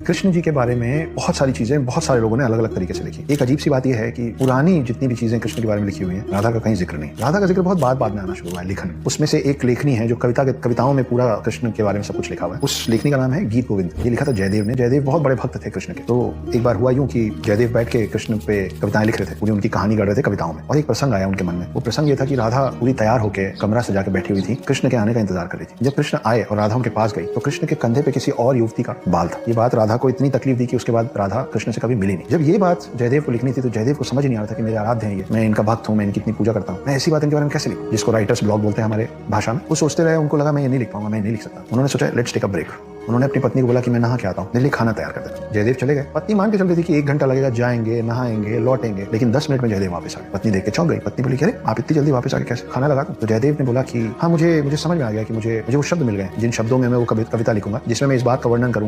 कृष्ण जी के बारे में बहुत सारी चीजें बहुत सारे लोगों ने अलग अलग तरीके से लिखी। एक अजीब सी बात यह है कि पुरानी जितनी भी चीजें कृष्ण के बारे में लिखी हुई हैं, राधा का कहीं जिक्र नहीं। राधा का जिक्र बहुत बाद में आना शुरू हुआ है लिखन। उसमें से एक लेखनी है जो कविताओं में पूरा कृष्ण के बारे में सब कुछ लिखा हुआ है। उस लेखनी का नाम है गीत गोविंद। ये लिखा था जयदेव ने। जयदेव बहुत बड़े भक्त थे कृष्ण के। तो एक बार हुआ यूं कि जयदेव बैठ के कृष्ण पे कविताएं लिख रहे थे, पूरी उनकी कहानी गढ़ रहे थे कविताओं में। और एक प्रसंग आया उनके मन में। वो प्रसंग ये था कि राधा पूरी तैयार होकर कमरा सजा के बैठी हुई थी, कृष्ण के आने का इंतजार कर रही थी। जब कृष्ण आए और राधा उनके पास गई तो कृष्ण के कंधे पे किसी और युवती का बाल था। ये बात राधा को इतनी तकलीफ दी कि उसके बाद राधा कृष्ण से कभी मिली नहीं। जब ये बात जयदेव को लिखनी थी तो जयदेव को समझ नहीं आ रहा था कि मेरे आराध्य हैं ये, मैं इनका भक्त हूँ, मैं इनकी इतनी पूजा करता हूँ, मैं ऐसी बात इनके बारे में कैसे लिखूं, जिसको राइटर्स ब्लॉक बोलते हैं हमारे भाषा में। वो सोचते रहे, उनको लगा मैं ये नहीं लिख पाऊंगा, मैं नहीं लिख सकता। उन्होंने सोचा लेट्स टेक अ ब्रेक। उन्होंने अपनी पत्नी को बोला कि मैं नहा के आता हूँ, दिल्ली खाना तैयार कर देना। जयदेव चले गए। पत्नी मान के चल रही थी कि 1 घंटा लगेगा, जाएंगे, नहाएंगे, लौटेंगे, लेकिन 10 मिनट में जयदेव वापस आ गए। पत्नी देख के चौंक गई। पत्नी बोली अरे आप इतनी जल्दी वापस आके कैसे, खाना लगा दूं? तो जयदेव ने बोला कि हाँ, मुझे समझ में आ गया कि मुझे वो शब्द मिल गए जिन शब्दों में मैं वो कविता लिखूंगा, जिसमें मैं इस बात का वर्णन करूंगा